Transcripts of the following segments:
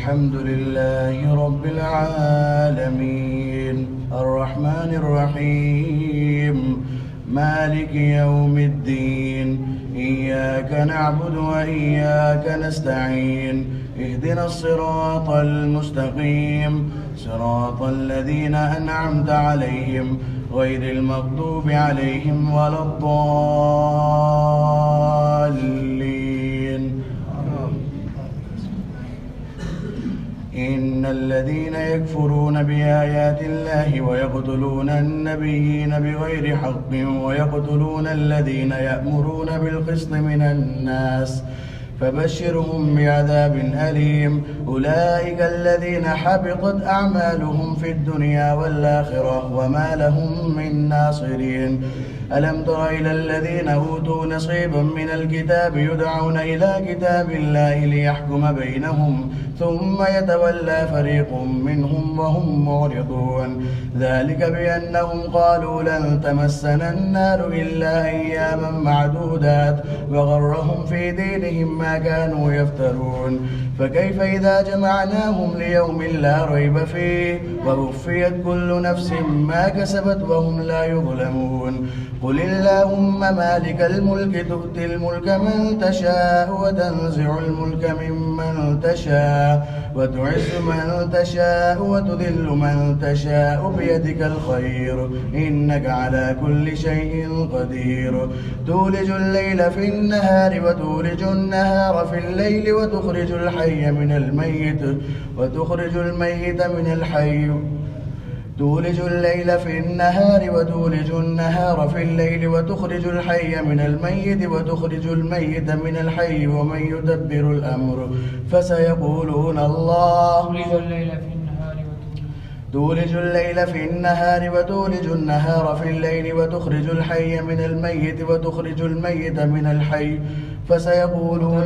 الحمد لله رب العالمين الرحمن الرحيم مالك يوم الدين إياك نعبد وإياك نستعين اهدنا الصراط المستقيم صراط الذين أنعمت عليهم غير المغضوب عليهم ولا الضالين. إن الذين يكفرون بآيات الله ويقتلون النبيين بغير حق ويقتلون الذين يأمرون بالقسط من الناس فبشرهم بعذاب أليم. أولئك الذين حبطت أعمالهم في الدنيا والآخرة وما لهم من ناصرين. ألم تر إلى الذين أوتوا نصيبا من الكتاب يدعون إلى كتاب الله ليحكم بينهم ثم يتولى فريق منهم وهم معرضون. ذلك بأنهم قالوا لن تمسنا النار إلا أياما معدودات وغرهم في دينهم ما كانوا يفترون. فكيف إذا جمعناهم ليوم لا ريب فيه ووفيت كل نفس ما كسبت وهم لا يظلمون. قل اللهم مالك الملك تؤتي الملك من تشاء وتنزع الملك ممن تشاء وتعز من تشاء وتذل من تشاء بيدك الخير إنك على كل شيء قدير. تولج الليل في النهار وتولج النهار في الليل وتخرج الحي من الميت وتخرج الميت من الحي. تولج الليل في النهار وتولج النهار في الليل وتخرج الحي من الميت وتخرج الميت من الحي ومن يدبر الأمر فسيقولون الله. تولج الليل في النهار وتولج النهار في الليل وتخرج الحي من الميت وتخرج الميت من الحي فسيقولون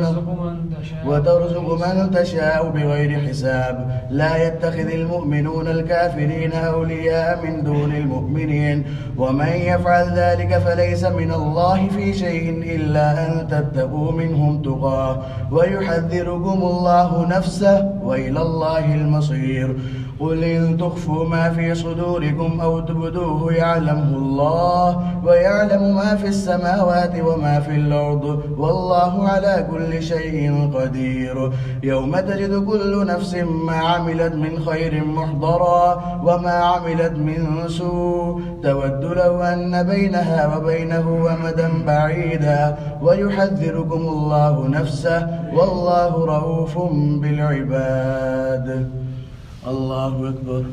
وترزق من تشاء بغير حساب. لا يتخذ المؤمنون الكافرين أولياء من دون المؤمنين ومن يفعل ذلك فليس من الله في شيء إلا أن تتقوا منهم تقاه ويحذركم الله نفسه وإلى الله المصير. قل إن تخفوا ما في صدوركم أو تبدوه يعلمه الله ويعلم ما في السماوات وما في الأرض والله على كل شيء قدير. يوم تجد كل نفس ما عملت من خير محضرا وما عملت من سوء تود لو أن بينها وبينه أمدا بعيدا ويحذركم الله نفسه والله رؤوف بالعباد. الله أكبر.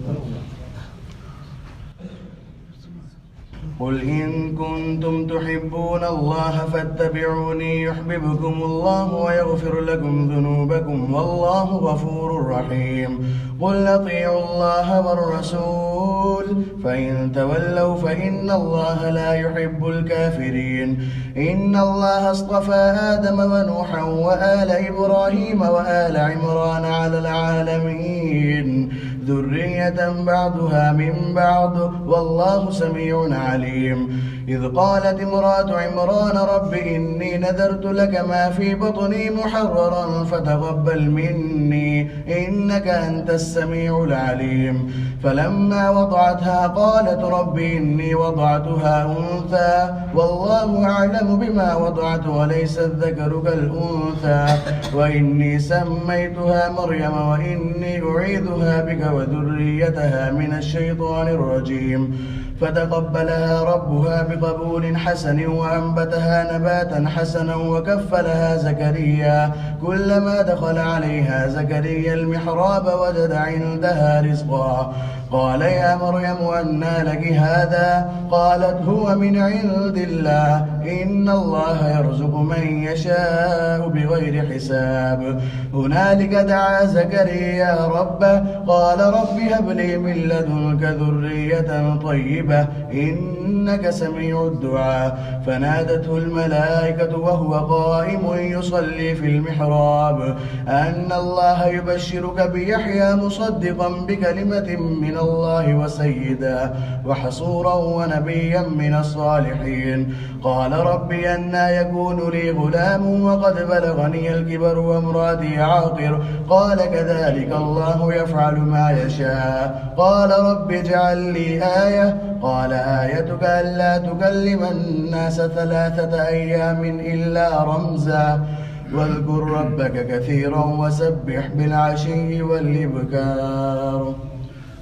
قل إن كنتم تحبون الله فاتبعوني يحببكم الله ويغفر لكم ذنوبكم والله غفور رحيم. قل أطيعوا الله والرسول فإن تولوا فإن الله لا يحب الكافرين. إن الله اصطفى آدم ونوحا وآل إبراهيم وآل عمران على العالمين ذرية بعضها من بعض والله سميع عليم. إذ قالت امرأة عمران رب إني نذرت لك ما في بطني محررا فتقبل مني إنك أنت السميع العليم. فلما وضعتها قالت رب إني وضعتها أنثى والله أعلم بما وضعت وليس الذكر كالأنثى وإني سميتها مريم وإني أعيذها بك وذريتها من الشيطان الرجيم. فتقبلها ربها بقبول حسن وأنبتها نباتا حسنا وكفلها زكريا. كلما دخل عليها زكريا المحراب وجد عندها رزقا قال يا مريم أنى لك هذا قالت هو من عند الله إن الله يرزق من يشاء بغير حساب. هنالك دعا زكريا ربه قال رب هب لي من لدنك ذرية طيبة إنك سميع الدعاء. فنادته الملائكة وهو قائم يصلي في المحراب أن الله يبشرك بيحيى مصدقا بكلمة من الله وسيدا وحصورا ونبيا من الصالحين. قال رب أنى يكون لي غلام وقد بلغني الكبر وامرأتي عاقر قال كذلك الله يفعل ما يشاء. قال رب اجعل لي آية قال آيتك ألا تكلم الناس 3 أيام إلا رمزا واذكر ربك كثيرا وسبح بالعشي والإبكار.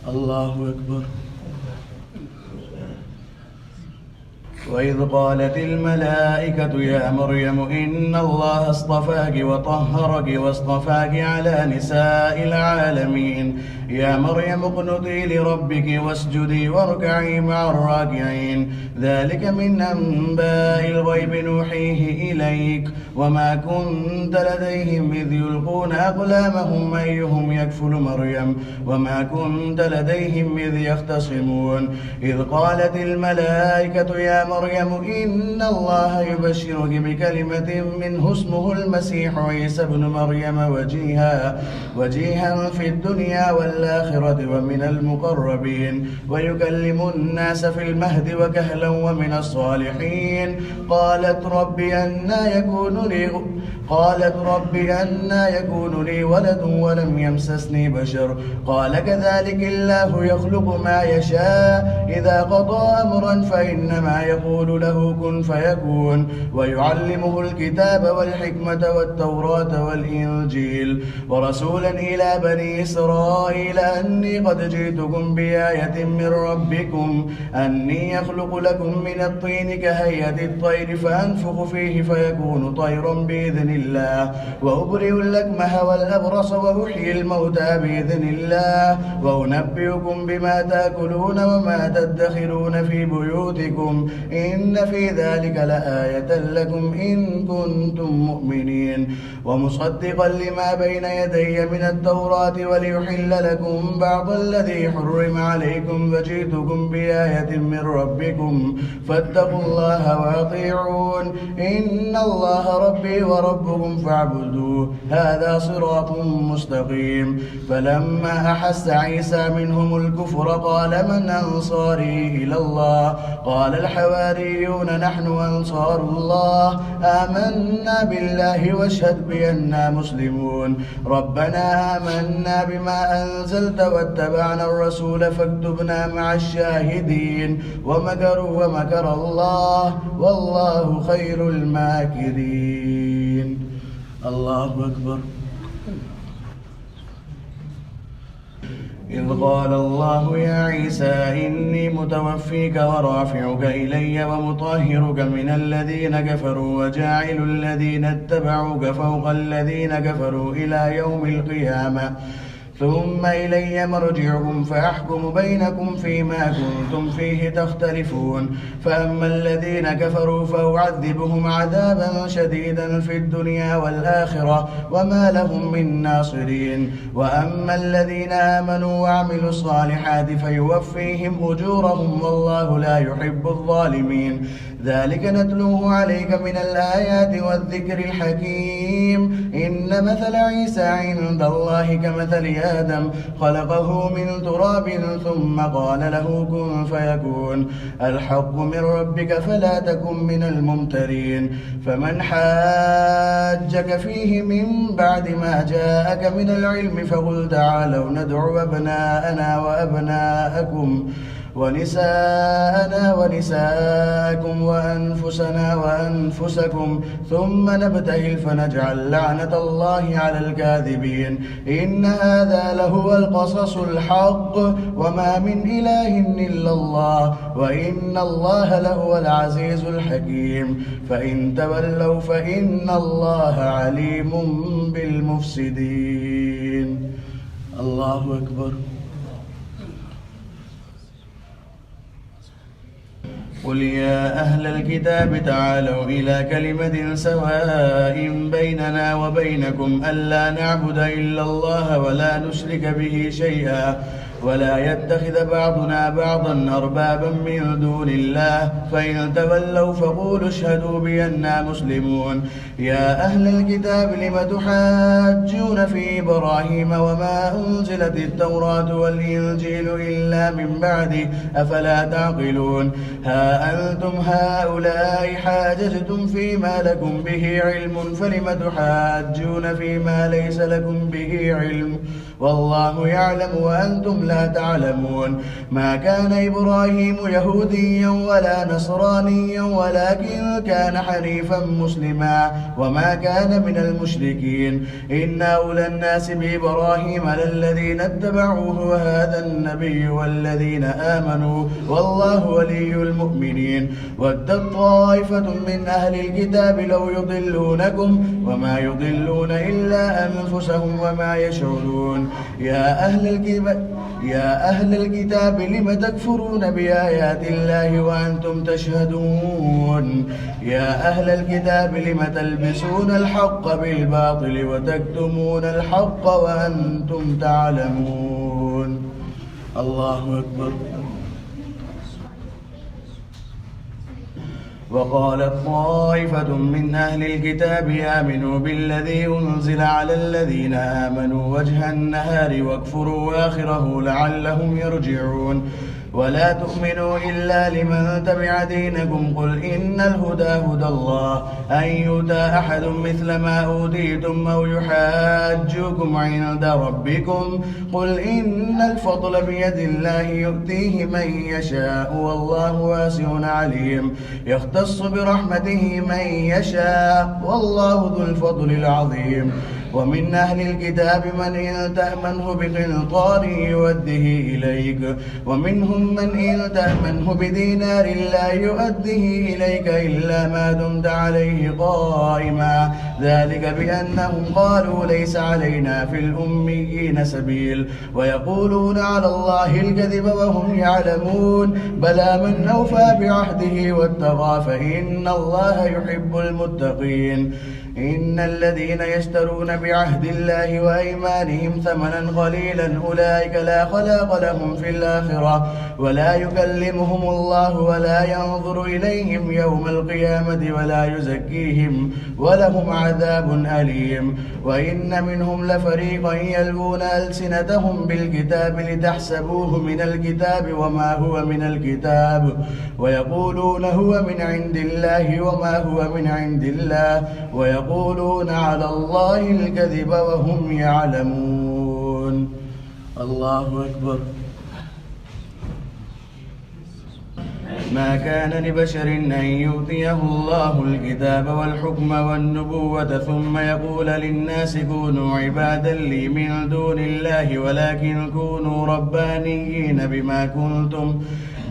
الله أكبر. وإذ قالت الملائكة يا مريم إن الله اصطفاك وطهرك واصطفاك على نساء العالمين. يا مريم اقنتي لربك واسجدي واركعي مع الراكعين. ذلك من أنباء الغيب نوحيه إليك وما كنت لديهم إذ يلقون أقلامهم أيهم يكفل مريم وما كنت لديهم إذ يختصمون. إذ قالت الملائكة يا مريم إن الله يبشرك بكلمة منه اسمه المسيح عيسى ابن مريم وجيها في الدنيا والآخرة ومن المقربين ويكلم الناس في المهد وكهلا ومن الصالحين. قالت رب أنى يكون لي ولد ولم يمسسني بشر قال كذلك الله يخلق ما يشاء إذا قضى أمرا فإنما يقول له كن فيكون. ويعلمه الكتاب والحكمة والتوراة والإنجيل ورسولا إلى بني إسرائيل أني قد جئتكم بآية من ربكم أني يخلق لكم من الطين كهيئة الطير فأنفخ فيه فيكون طيرا بإذن الله وأبرئ الأكمه والأبرص وأحيي الموتى بإذن الله وأنبئكم بما تأكلون وما تدخرون في بيوتكم إن في ذلك لآية لكم إن كنتم مؤمنين. ومصدقا لما بين يدي من التوراة وليحل لكم بعض الذي حرم عليكم وجئتكم بآية من ربكم فاتقوا الله وأطيعون إن الله ربي وربكم فاعبدوه هذا صراط مستقيم. فلما أحس عيسى منهم الكفر قال من أنصاري إلى الله قال الحواريون نحن أنصار الله آمنا بالله واشهد بأننا مسلمون. ربنا آمنا بما أنزلت واتبعنا الرسول فاكتبنا مع الشاهدين. ومكروا ومكر الله والله خير الماكرين. الله أكبر. إذ قال الله يا عيسى إني متوفيك ورافعك إلي ومطهرك من الذين كفروا وجاعل الذين اتبعوك فوق الذين كفروا إلى يوم القيامة ثم إلي مرجعكم فأحكم بينكم فيما كنتم فيه تختلفون. فأما الذين كفروا فأعذبهم عذابا شديدا في الدنيا والآخرة وما لهم من ناصرين. وأما الذين آمنوا وعملوا الصالحات فيوفيهم أجورهم والله لا يحب الظالمين. ذلك نتلوه عليك من الآيات والذكر الحكيم. إن مثل عيسى عند الله كمثل آدم خلقه من تراب ثم قال له كن فيكون. الحق من ربك فلا تكن من الممترين. فمن حاجك فيه من بعد ما جاءك من العلم فقل تعالوا ندعو أبناءنا وأبناءكم ونساءنا ونساءكم وأنفسنا وأنفسكم ثم نبتهل فنجعل لعنة الله على الكاذبين. إن هذا لهو القصص الحق وما من إله إلا الله وإن الله لهو العزيز الحكيم. فإن تولوا فإن الله عليم بالمفسدين. الله أكبر. قل يا أهل الكتاب تعالوا إلى كلمة سواء بيننا وبينكم ألا نعبد إلا الله ولا نشرك به شيئا ولا يتخذ بعضنا بعضا أربابا من دون الله فإن تولوا فقولوا اشهدوا بأننا مسلمون يا أهل الكتاب لم تحاجون في إبراهيم وما أنزلت التوراة والإنجيل إلا من بعده أفلا تعقلون ها أنتم هؤلاء حاججتم فيما لكم به علم فلم تحاجون فيما ليس لكم به علم والله يعلم وأنتم لا تعلمون ما كان إبراهيم يهوديا ولا نصرانيا ولكن كان حنيفا مسلما وما كان من المشركين إن أولى الناس بإبراهيم للذين اتبعوه وهذا النبي والذين آمنوا والله ولي المؤمنين ودت طائفة من أهل الكتاب لو يضلونكم وما يضلون إلا أنفسهم وما يشعرون يا أهل الكتاب لم تكفرون بآيات الله وأنتم تشهدون يا أهل الكتاب لم تلبسون الحق بالباطل وتكتمون الحق وأنتم تعلمون الله أكبر وقالت طائفة من أهل الكتاب آمنوا بالذي أنزل على الذين آمنوا وجه النهار واكفروا آخره لعلهم يرجعون ولا تؤمنوا إلا لمن تبع دينكم قل إن الهدى هدى الله أن يؤتى أحد مثل ما أوتيتم أو يحاجوكم عند ربكم قل إن الفضل بيد الله يؤتيه من يشاء والله واسع عليم يختص برحمته من يشاء والله ذو الفضل العظيم ومن أهل الكتاب من إن تأمنه بقنطار يؤده إليك ومنهم من إن تأمنه بدينار لا يؤده إليك إلا ما دمت عليه قائما ذلك بأنهم قالوا ليس علينا في الأميين سبيل ويقولون على الله الكذب وهم يعلمون بلى من أوفى بعهده واتقى فإن الله يحب المتقين إن الذين يشترون بعهد الله وأيمانهم ثمنا قليلا أولئك لا خلاق لهم في الآخرة ولا يكلمهم الله ولا ينظر إليهم يوم القيامة ولا يزكيهم ولهم عذاب أليم وإن منهم لفريقا يلوون ألسنتهم بالكتاب لتحسبوه من الكتاب وما هو من الكتاب ويقولون هو من عند الله وما هو من عند الله ويقولون على الله الكذب وهم يعلمون الله أكبر ما كان لبشر أن يؤتيه الله الكتاب والحكم والنبوة ثم يقول للناس كونوا عبادا لي من دون الله ولكن كونوا ربانيين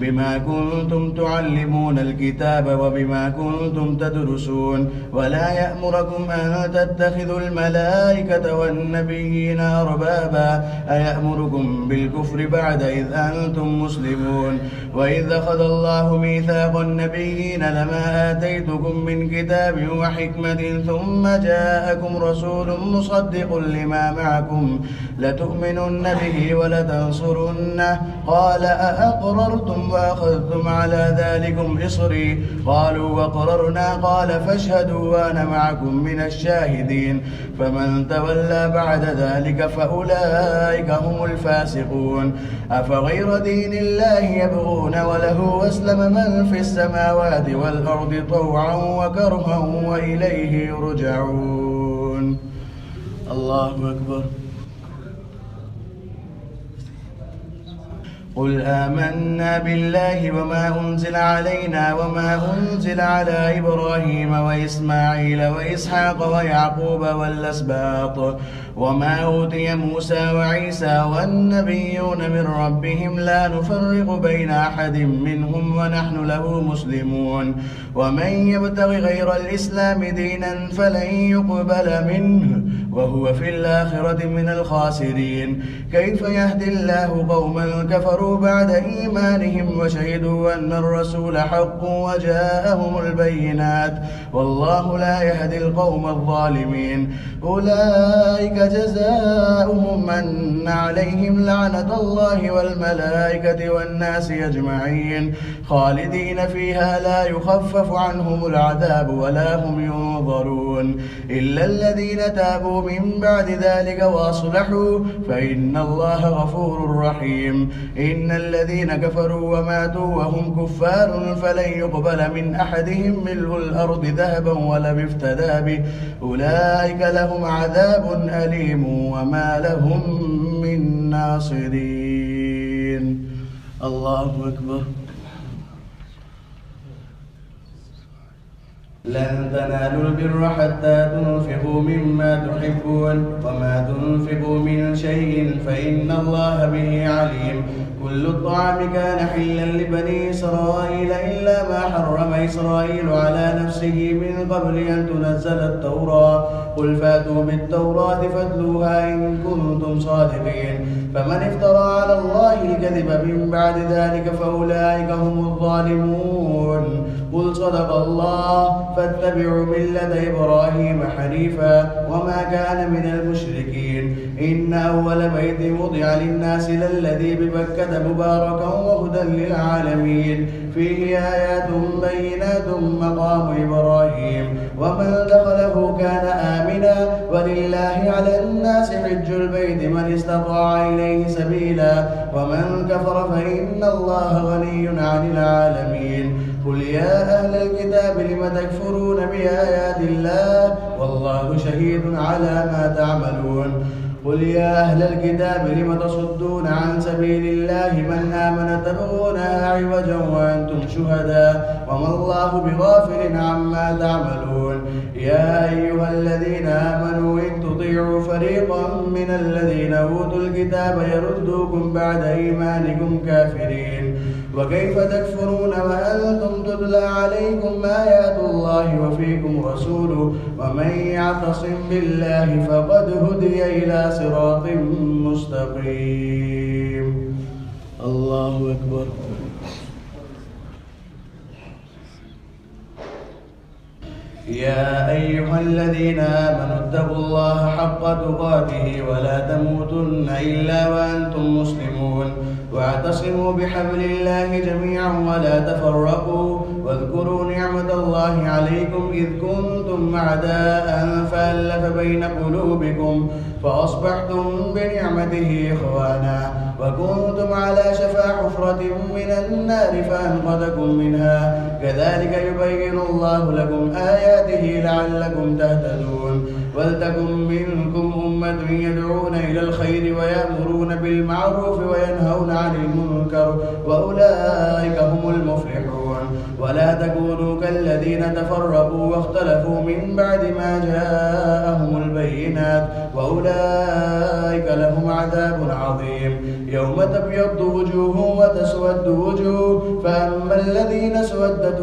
بما كنتم تعلمون الكتاب وبما كنتم تدرسون ولا يأمركم أن تتخذوا الملائكة والنبيين أربابا أيأمركم بالكفر بعد إذ أنتم مسلمون وإذ أخذ الله ميثاق النبيين لما آتيتكم من كتاب وحكمة ثم جاءكم رسول مصدق لما معكم لتؤمنن به ولتنصرنه قال أأقررتم وأخذتم على ذلكم إصري قالوا وقررنا قال فاشهدوا وأنا معكم من الشاهدين فمن تولى بعد ذلك فأولئك هم الفاسقون أفغير دين الله يبغون وله أسلم من في السماوات والأرض طوعا وكرها وإليه يرجعون الله أكبر قل آمنا بالله وما أنزل علينا وما أنزل على إبراهيم وإسماعيل وإسحاق ويعقوب والأسباط وما أوتي موسى وعيسى والنبيون من ربهم لا نفرق بين أحد منهم ونحن له مسلمون ومن يبتغ غير الإسلام دينا فلن يقبل منه وهو في الآخرة من الخاسرين كيف يهدي الله قوما كفروا كفروا بعد إيمانهم وشهدوا أن الرسول حق وجاءهم البينات والله لا يهدي القوم الظالمين. أولئك جزاؤهم أن عليهم لعنة الله والملائكة والناس أجمعين خالدين فيها لا يخفف عنهم العذاب ولا هم ينظرون إلا الذين تابوا من بعد ذلك وأصلحوا فإن الله غفور رحيم. إن الذين كفروا وماتوا وهم كفار فلن يقبل من أحدهم ملء الأرض ذهبا ولو افتدى به أولئك لهم عذاب أليم وما لهم من ناصرين. الله أكبر. لن تنالوا البر حتى تنفقوا مما تحبون وما تنفقوا من شيء فإن الله به عليم. كل الطعام كان حلا لبني إسرائيل إلا ما حرم إسرائيل على نفسه من قبل أن تنزل التوراة قل فاتوا بالتوراة فاتلوها إن كنتم صادقين. فمن افترى على الله الكذب من بعد ذلك فأولئك هم الظالمون. قل صدق الله فاتبعوا ملة إبراهيم حنيفا وما كان من المشركين. إن أول بيت وضع للناس للذي ببكة مباركا وهدى للعالمين فيه آيات بينات مقام إبراهيم ومن دخله كان آمنا ولله على الناس حج البيت من استطاع إليه سبيلا ومن كفر فإن الله غني عن العالمين. قل يا أهل الكتاب لم تكفرون بآيات الله والله شهيد على ما تعملون. قل يا أهل الكتاب لم تصدون عن سبيل الله من آمن تبغونها عوجا وأنتم شهداء وما الله بغافل عما تعملون. يا أيها الذين آمنوا إن تطيعوا فريقا من الذين أوتوا الكتاب يردوكم بعد إيمانكم كافرين. وكيف تكفرون وأنتم تتلى عليكم آيات الله وفيكم رسوله ومن يعتصم بالله فقد هدي إلى صراط مستقيم. الله أكبر. يا أيها الذين آمنوا اتقوا الله حق تقاته ولا تموتن إلا وأنتم مسلمون واعتصموا بحبل الله جميعا ولا تفرقوا واذكروا نعمة الله عليكم إذ كنتم أعداء فألف بين قلوبكم فأصبحتم بنعمته إخوانا وكنتم على شفا حفرة من النار فأنقذكم منها كذلك يبين الله لكم آياته لعلكم تهتدون. ولتكن منكم أمة يدعون إلى الخير ويأمرون بالمعروف وينهون عن المنكر وأولئك هم المفلحون. ولا تكونوا كالذين تفرقوا واختلفوا من بعد ما جاءهم البينات وأولئك لهم عذاب عظيم. يوم تبيض وجوه وتسود وجوه فأما الذين اسودت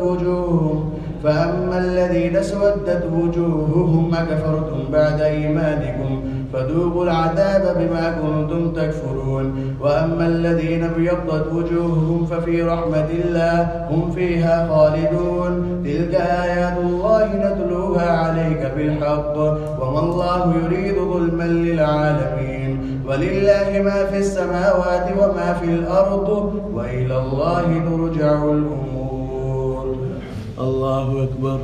وجوههم أكفرتم بعد إيمانكم فذوقوا العذاب بما كنتم تكفرون. وأما الذين ابيضت وجوههم ففي رحمة الله هم فيها خالدون. تلك آيات الله نتلوها عليك بالحق وما الله يريد ظلما للعالمين. ولله ما في السماوات وما في الأرض وإلى الله ترجع الأمور. الله أكبر.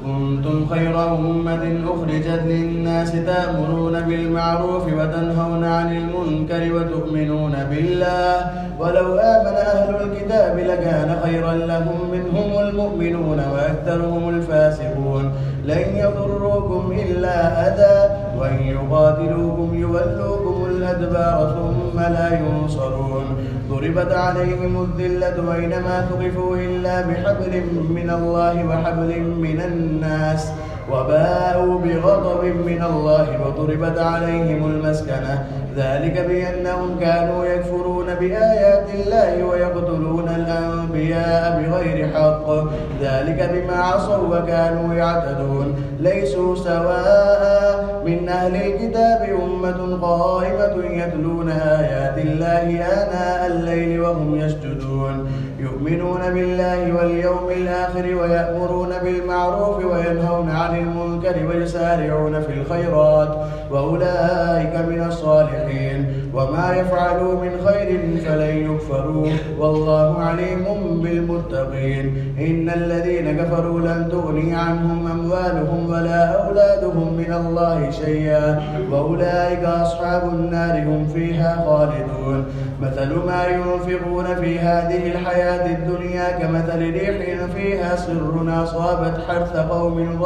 كنتم خير أمة أخرجت للناس تأمرون بالمعروف وتنهون عن المنكر وتؤمنون بالله ولو آمن أهل الكتاب لكان خيرا لهم منهم المؤمنون وأكثرهم الفاسقون. لن يضروكم إلا أذى وإن يقاتلوكم يولوكم الأدبار ثم لا ينصرون. ضربت عليهم الذلة أينما ثقفوا إلا بحبل من الله وحبل من الناس وباءوا بغضب من الله وضربت عليهم المسكنة ذلك بأنهم كانوا يكفرون بآيات الله ويقتلون الأنبياء بغير حق، ذلك بما عصوا وكانوا يعتدون. ليسوا سواء من أهل الكتاب أمة قائمة يتلون آيات الله آناء الليل وهم يسجدون، يؤمنون بالله واليوم الآخر ويأمرون بالمعروف وينهون عن المنكر ويسارعون في الخيرات وأولئك من الصالحين. وما يفعلوا من خير فلن يكفروه والله عليم بالمتقين. إن الذين كفروا لن تغني عنهم أموالهم ولا أولادهم من الله شيئا وأولئك أصحاب النار هم فيها خالدون. مثل ما ينفقون في هذه الحياة الدنيا كمثل ريح فيها سر أصابت حرث قوم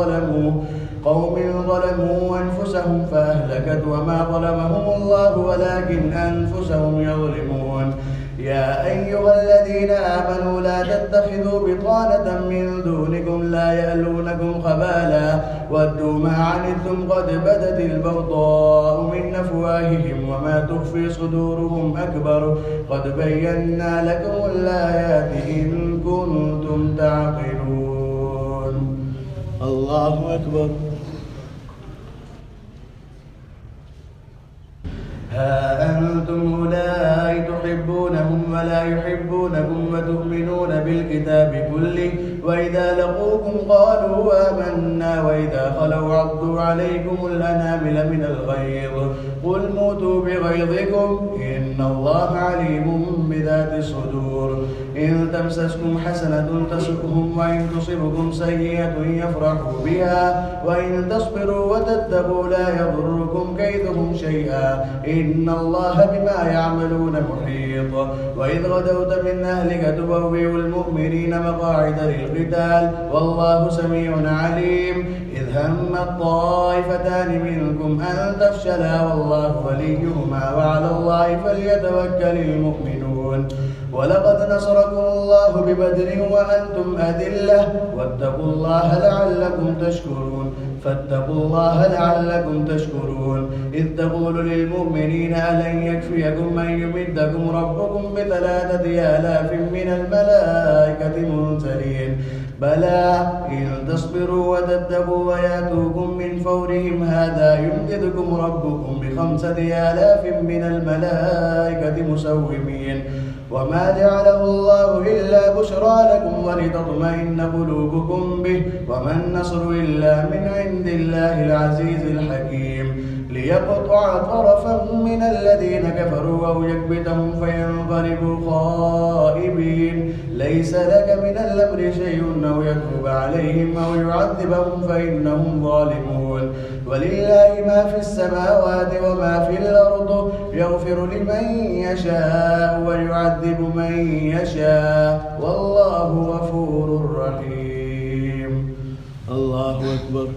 ظلموا أنفسهم فأهلكت وما ظلمهم الله ولكن أنفسهم يظلمون. يا أيها الذين آمنوا لا تتخذوا بطانة من دونكم لا يألونكم خبالا ودوا ما عنتم قد بدت البغضاء من أفواههم وما تخفي صدورهم أكبر قد بينا لكم الآيات إن كنتم تعقلون. الله أكبر. ها أنتم أولئك تحبونهم ولا يحبونكم وتؤمنون بالكتاب كله وإذا لقوكم قالوا آمنا وإذا خلوا عضوا عليكم الأنامل من الغيظ قل موتوا بغيظكم إن الله عليم بذات الصدور. إن تمسسكم حسنة تسؤهم وإن تصبكم سيئة يفرحوا بها وإن تصبروا وتتقوا لا يضركم كيدهم شيئا إن الله بما يعملون محيط. وإذ غدوت من أهلك تبوئ المؤمنين مقاعد للقتال والله سميع عليم. إذ هم الطائفتان منكم أن تفشلا والله وليهما وعلى الله فليتوكل المؤمنون. ولقد نصركم الله ببدر وأنتم أذلة واتقوا الله لعلكم تشكرون. فاتقوا الله لعلكم تشكرون. إذ تقول للمؤمنين ألن يكفيكم أن يمدكم ربكم ب3,000 من الملائكة منزلين بلى إن تصبروا وتتقوا ويأتوكم من فورهم هذا يمددكم ربكم ب5,000 من الملائكة مسومين. وما جعله الله إلا بشرى لكم ولتطمئن قلوبكم به وما النصر إلا من عند الله العزيز الحكيم. ليقطع طرفا من الذين كفروا أو يكبتهم فينقلبوا خائبين. ليس لك من الأمر شيء أو يتوب عليهم أو يعذبهم فإنهم ظالمون. ولله ما في السماوات وما في الأرض يغفر لمن يشاء ويعذب من يشاء والله غفور رحيم. الله أكبر.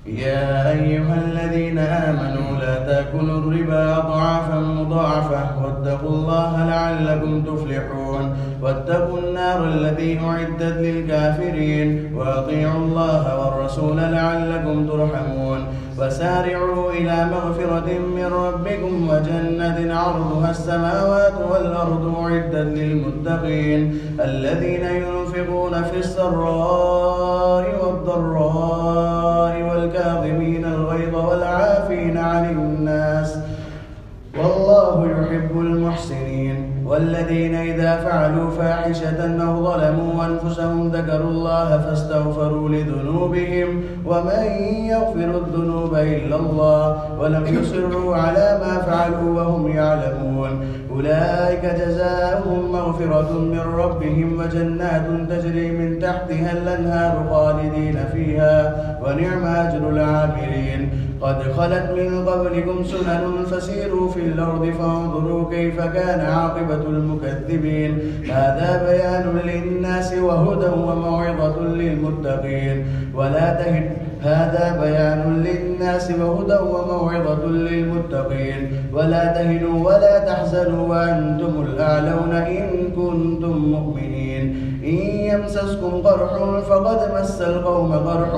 يا أيها الذين آمنوا لا تأكلوا الربا أضعافا مضاعفة واتقوا الله لعلكم تفلحون. واتقوا النار التي أعدت للكافرين وأطيعوا الله والرسول لعلكم ترحمون. وسارعوا إلى مغفرة من ربكم وجنة عرضها السماوات والأرض أعدت للمتقين الذين ينفقون في السراء والضراء والكاظمين الغيظ والعافين عن الناس والله يحب المحسنين. والذين إذا فعلوا فاحشة أو ظلموا أنفسهم ذكروا الله فاستغفروا لذنوبهم ومن يغفر الذنوب إلا الله ولم يصروا على ما فعلوا وهم يعلمون. أولئك جزاؤهم مغفرة من ربهم وجنات تجري من تحتها الأنهار خالدين فيها ونعم أجر العاملين. قد خلت من قبلكم سنن فسيروا في الأرض فانظروا كيف كان عاقبة المكذبين. هذا بيان للناس وهدى وموعظة للمتقين. هذا بيان للناس وهدى وموعظة للمتقين. ولا تهنوا ولا تحزنوا وأنتم الأعلون إن كنتم مؤمنين. إن يمسسكم قرح فقد مس القوم قرح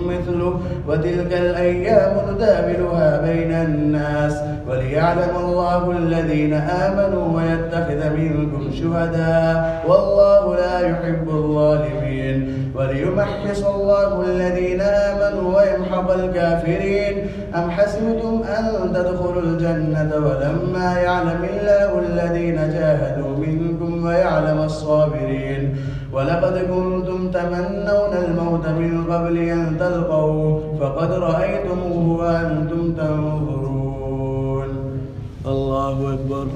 مثله وتلك الأيام نداولها بين الناس وليعلم الله الذين آمنوا ويتخذ منكم شهداء والله لا يحب الظالمين وليمحص الله الذين آمنوا ويمحق الكافرين أم حسبتم أن تدخلوا الجنة ولما يعلم الله الذين جاهدوا منكم ويعلم الصابرين ولقد كنتم تمنون الموت من قبل أن تلقوه فقد رأيتموه وأنتم تنظرون. الله أكبر.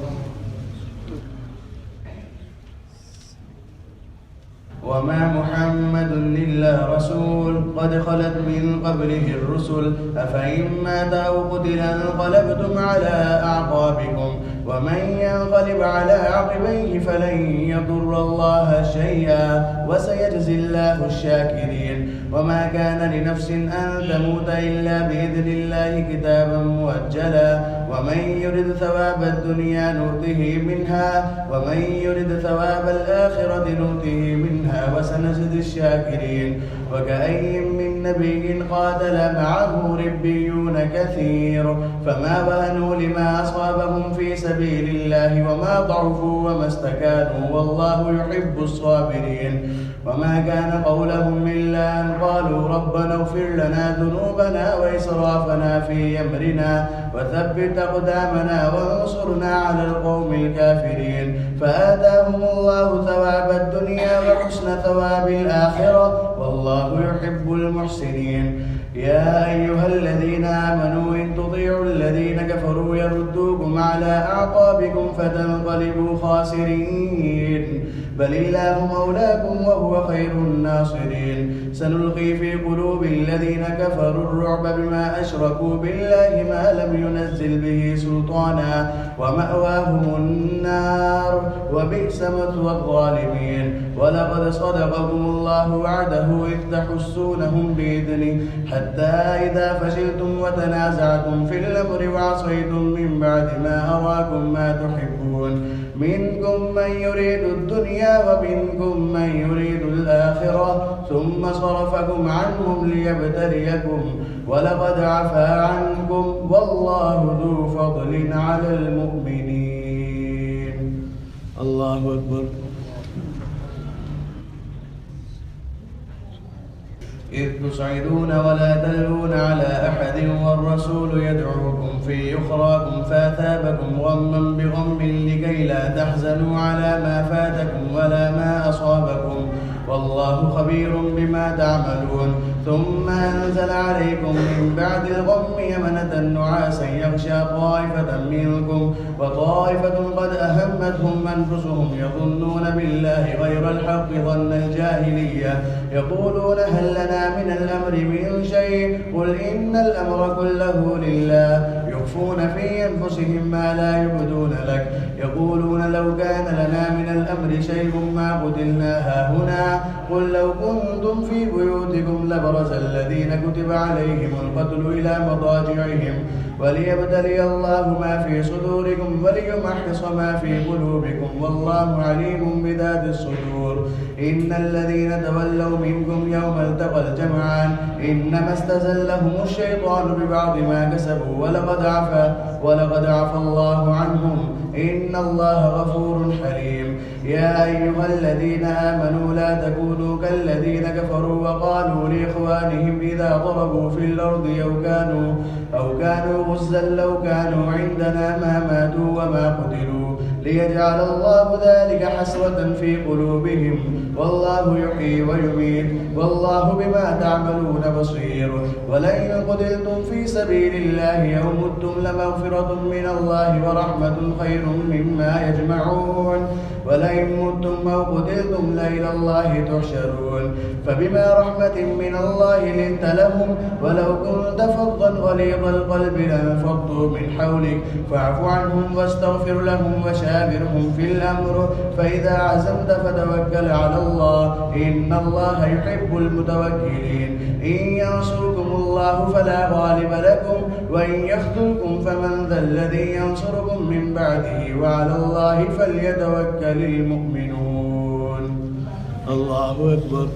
وما محمد إلا رسول قد خلت من قبله الرسل أفإن مات أو قتل انقلبتم على أعقابكم ومن ينقلب على عقبيه فلن يضر الله شيئا وسيجزي الله الشاكرين. وما كان لنفس أن تموت إلا بإذن الله كتابا مؤجلا ومن يرد ثواب الدنيا نؤته منها ومن يرد ثواب الآخرة نؤته منها وسنجزي الشاكرين. وكأي من نبي قاتل معه ربيون كثير فما وهنوا لما أصابهم في سبيل الله وما ضعفوا وما استكانوا والله يحب الصابرين. وما كان قولهم إلا أن قالوا ربنا اغفر لنا ذنوبنا وإسرافنا في أمرنا وثبت أقدامنا وانصرنا على القوم الكافرين فآتاهم الله ثواب الدنيا وحسن ثواب الآخرة والله يحب المحسنين. يا أيها الذين آمنوا إن تطيعوا الذين كفروا يردوكم على أعقابكم فتنقلبوا خاسرين بل الله مولاكم وهو خير الناصرين. سنلقي في قلوب الذين كفروا الرعب بما أشركوا بالله ما لم ينزل به سلطانا ومأواهم النار وبئس مثوى الظالمين. ولقد صدقكم الله وعده إذ تحسونهم بإذنه حتى إذا فشلتم وتنازعتم في الأمر وعصيتم من بعد ما أراكم ما تحبون منكم من يريد الدنيا ومنكم من يريد الآخرة ثم صرفكم عنهم ليبتليكم ولقد عفا عنكم والله ذو فضل على المؤمنين. الله أكبر. إذ تصعدون ولا تلوون على أحد والرسول يدعوكم في أخراكم فأثابكم غما بغم لكي لا تحزنوا على ما فاتكم ولا ما أصابكم والله خبير بما تعملون. ثم أنزل عليكم من بعد الغم يمنة نعاسا يغشى طائفة منكم وطائفة قد أهمتهم أنفسهم يظنون بالله غير الحق ظن الجاهلية يقولون هل لنا من الأمر من شيء قل إن الأمر كله لله يخفون في أنفسهم ما لا يبدون لك يقولون لو كان لنا من الأمر شيء ما قتلنا هاهنا قل لو كنتم في بيوتكم لبرز الذين كتب عليهم القتل إلى مضاجعهم وليبتلي الله ما في صدوركم وليمحص ما في قلوبكم والله عليم بذات الصدور. إن الذين تولوا منكم يوم التقى الجمعان إنما استزلهم الشيطان ببعض ما كسبوا ولقد عفا الله عنهم إن الله غفور حليم. يا أيها الذين آمنوا لا تكونوا كالذين كفروا وقالوا لإخوانهم إذا ضربوا في الأرض أو كانوا غزا لو كانوا عندنا ما ماتوا وما قتلوا ليجعل الله ذلك حسرة في قلوبهم والله يحيي ويميت والله بما تعملون بصير. ولئن قتلتم في سبيل الله أو متم لمغفرة من الله ورحمة خير مما يجمعون ولئن متم أو قتلتم لإلى الله تحشرون. فبما رحمة من الله لنت لهم ولو كنت فظا غليظ القلب لانفضوا من حولك فاعف عنهم واستغفر لهم وشاورهم في الأمر فإذا عزمت فتوكل على الله إن الله يحب المتوكلين. إن ينصركم الله فلا غالب لكم وإن يخذلكم فمن ذا الذي ينصركم من بعده وعلى الله فليتوكل المؤمنون. الله أكبر.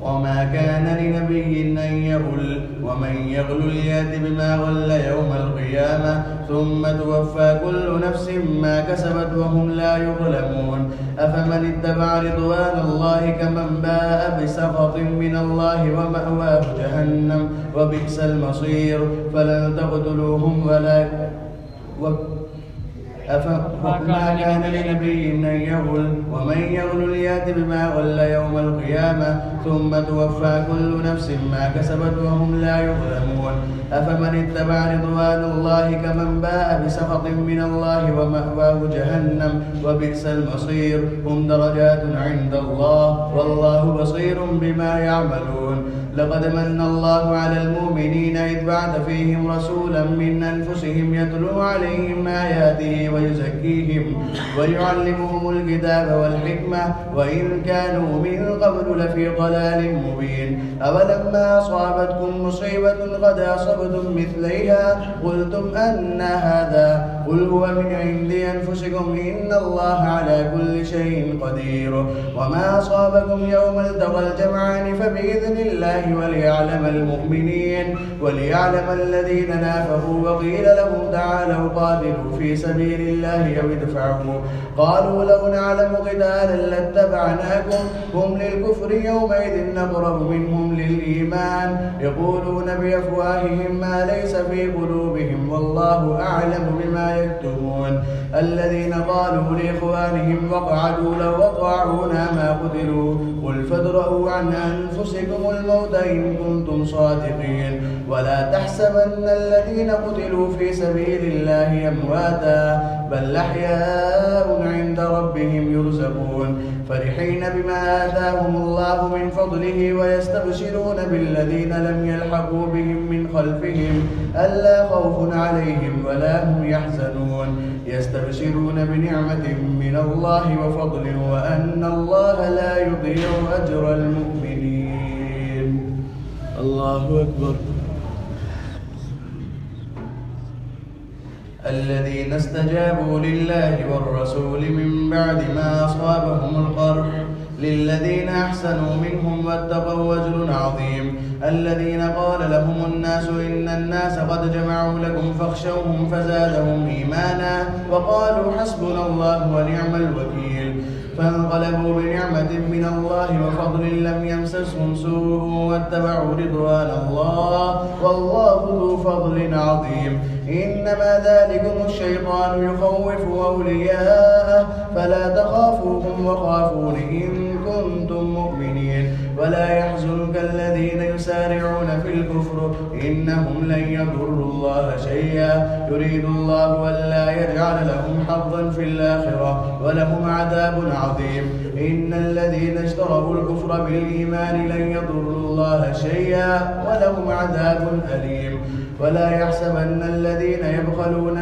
وما كان لنبي أن يغل ومن يغل يأت بما غل يوم القيامة ثم توفى كل نفس ما كسبت وهم لا يظلمون. أفمن اتبع رضوان الله كمن باء بسخط من الله ومأواه جهنم وبئس المصير. فلن تقتلوهم ما كان لنبي أن يغل ومن يغل يأت بما غل يوم القيامة ثم توفى كل نفس ما كسبت وهم لا يظلمون. أفمن اتبع رضوان الله كمن باء بسخط من الله ومأواه جهنم وبئس المصير. هم درجات عند الله والله بصير بما يعملون. لقد من الله على المؤمنين إذ بعث فيهم رسولا من أنفسهم يتلو عليهم آياته ويزكيهم ويعلمهم الكتاب والحكمة وإن كانوا من قبل لفي ضلال مبين. أولما أصابتكم مصيبة قد أصبتم مثليها قلتم أن هذا قل هو من عند أنفسكم إن الله على كل شيء قدير. وما أصابكم يوم التقى الجمعان فبإذن الله وليعلم المؤمنين وليعلم الذين نافقوا. وقيل لهم تعالوا قاتلوا في سبيل الله أو ادفعوا قالوا لو نعلم قتالا لاتبعناكم هم للكفر يومئذ نقرب منهم للإيمان يقولون بأفواههم ما ليس في قلوبهم والله أعلم بما يكتمون. الذين قالوا لإخوانهم وقعدوا لو أطاعونا ما قتلوا قل فادرءوا عن أنفسكم الموت إن كنتم صادقين. ولا تحسبن الذين قتلوا في سبيل الله أمواتا بل أحياء عند ربهم يرزقون. فرحين بما آتاهم الله من فضله ويستبشرون بالذين لم يلحقوا بهم من خلفهم ألا خوف عليهم ولا هم يحزنون. يستبشرون بنعمة من الله وفضل وأن الله لا يضيع أجر المؤمنين. الله أكبر. الذين استجابوا لله والرسول من بعد ما أصابهم القرح للذين أحسنوا منهم واتقوا أجر عظيم. الذين قال لهم الناس إن الناس قد جمعوا لكم فاخشوهم فزادهم إيمانا وقالوا حسبنا الله ونعم الوكيل. فانقلبوا بنعمة من الله وفضل لم يمسسهم سوء واتبعوا رضوان الله والله ذو فضل عظيم. إنما ذلكم الشيطان يخوف أولياءه فلا تخافوهم وخافون إن كنتم مؤمنين. ولا يحزنك الذين يسارعون في الكفر إنهم لن يضروا الله شيئا يريد الله ألا يجعل لهم حظا في الآخرة ولهم عذاب عظيم. إن الذين اشتروا الكفر بالإيمان لن يضروا الله شيئا ولهم عذاب أليم. ولا يحسبن الذين يبخلون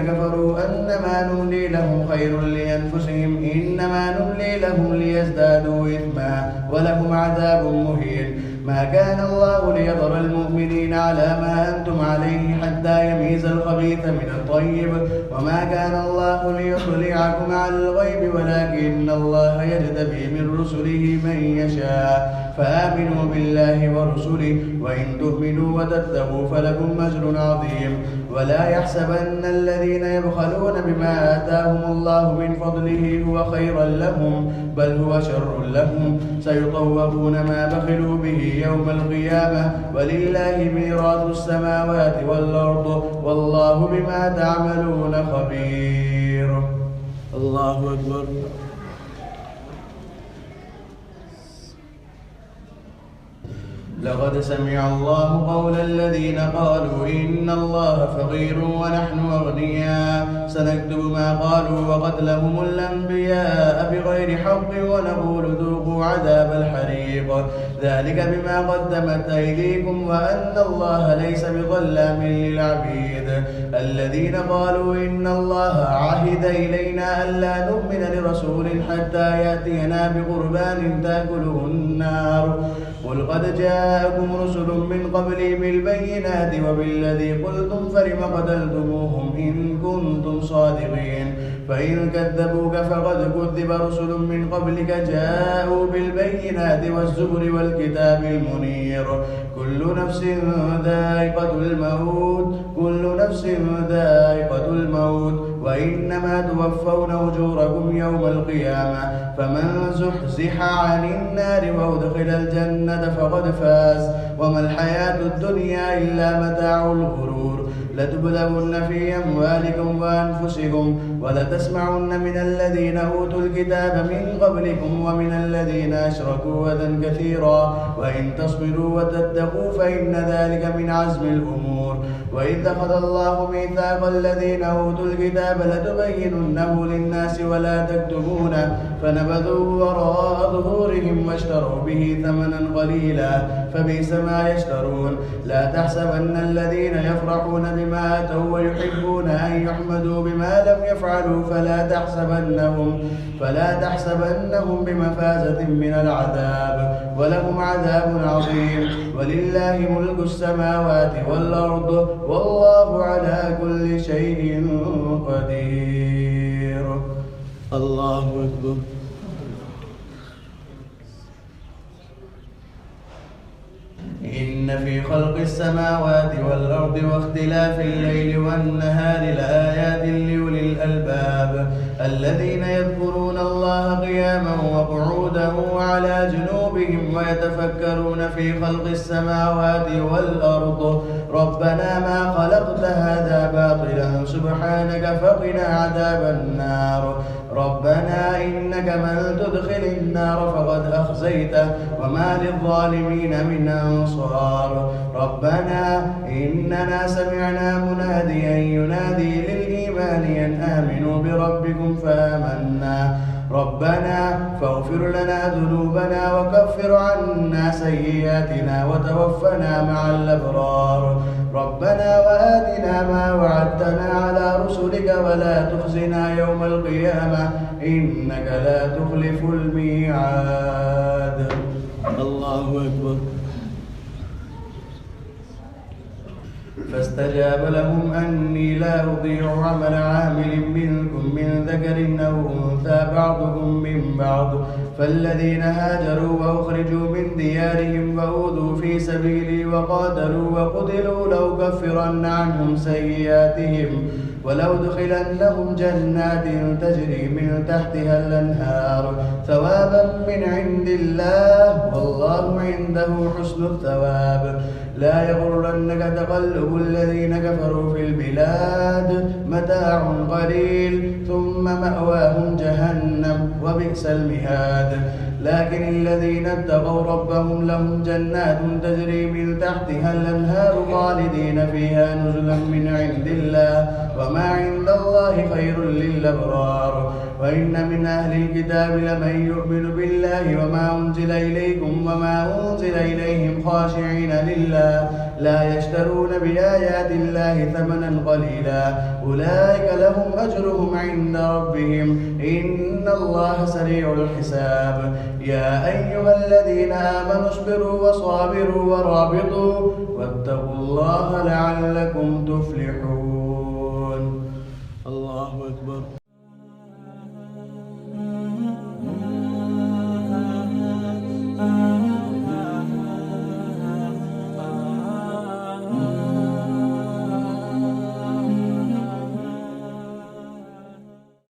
كفروا أنما نملي لهم خير لأنفسهم إنما نملي لهم ليزدادوا إثما ولهم عذاب مهين. ما كان الله ليذر المؤمنين على ما أنتم عليه حتى يميز الخبيث من الطيب وما كان الله ليطلعكم على الغيب ولكن الله يجتبي من رسله من يشاء. فآمنوا بالله ورسله وإن تؤمنوا وتتقوا فلكم أجر عظيم. ولا يحسبن الذين يبخلون بما آتاهم الله من فضله هو خيرا لهم بل هو شر لهم سيطوقون ما بخلوا به يوم القيامة ولله ميراث السماوات والأرض والله بما تعملون خبير. الله أكبر. لقد سمع الله قول الذين قالوا إن الله فقير ونحن أغنياء سنكتب ما قالوا وقتلهم الأنبياء بغير حق ونقول ذوقوا عذاب الحريق ذلك بما قدمت أيديكم وأن الله ليس بظلام للعبيد. الذين قالوا إن الله عهد إلينا ألا نؤمن لرسول حتى يأتينا بقربان تأكله النار قل قد جاء جاءكم رسل من قبلي بالبينات وبالذي قلتم فلم قتلتموهم إن كنتم صادقين فإن كذبوك فقد كذب رسل من قبلك جاءوا بالبينات والزبر والكتاب المنير كل نفس ذائقة الموت وإنما توفون أجوركم يوم القيامة فمن زحزح عن النار وأدخل الجنة فقد فاز وما الحياة الدنيا إلا متاع الغرور لتبلغن في أموالكم وأنفسكم ولتسمعن من الذين أوتوا الكتاب من قبلكم ومن الذين أشركوا أذى كثيرا وإن تصبروا وتتقوا فإن ذلك من عزم الأمور وإذ أخذ الله ميثاق الذين أوتوا الكتاب لتبيننه للناس ولا تكتمونه فنبذوه وراء ظهورهم واشتروا به ثمنا قليلا فبئس ما يشترون لا تحسبن الذين يفرحون بما أتوا ويحبون أن يحمدوا بما لم يفعلوا فلا تحسبنهم بمفازة من العذاب ولهم عذاب عظيم ولله ملك السماوات والأرض والله على كل شيء قدير. الله أكبر. إن في خلق السماوات والأرض واختلاف الليل والنهار لآيات لأولي الألباب الذين يذكرون الله قياما وقعودا وعلى جنوبهم ويتفكرون في خلق السماوات والأرض ربنا ما خلقت هذا باطلا سبحانك فقنا عذاب النار ربنا إنك من تدخل النار فقد أخزيته وما للظالمين من أنصار ربنا إننا سمعنا مناديا ينادي للإيمان أن آمنوا بربكم فآمنا ربنا فاغفر لنا ذنوبنا وكفر عنا سيئاتنا وتوفنا مع الأبرار ربنا وآتنا ما وعدتنا على رسلك ولا تخزنا يوم القيامة إنك لا تخلف الميعاد. الله أكبر. فاستجاب لهم أني لا أضيع عمل عامل منكم من ذكر أو أنثى بعضكم من بعض فالذين هاجروا وأخرجوا من ديارهم وأوذوا في سبيلي وقاتلوا وقتلوا لأكفرن عنهم سيئاتهم ولأدخلنهم جنات تجري من تحتها الأنهار ثوابا من عند الله والله عنده حسن الثواب لا يغرنك تقلب الذين كفروا في البلاد متاع قليل ثم مأواهم جهنم وبئس المهاد لكن الذين اتقوا ربهم لهم جنات تجري من تحتها الأنهار خالدين فيها نزلا من عند الله وما عند الله خير للأبرار وإن من أهل الكتاب لمن يؤمن بالله وما أنزل إليكم وما أنزل إليهم خاشعين لله لا يشترون بآيات الله ثمنا قليلا أولئك لهم أجرهم عند ربهم إن الله سريع الحساب يا أيها الذين آمنوا اصبروا وصابروا ورابطوا واتقوا الله لعلكم تفلحون.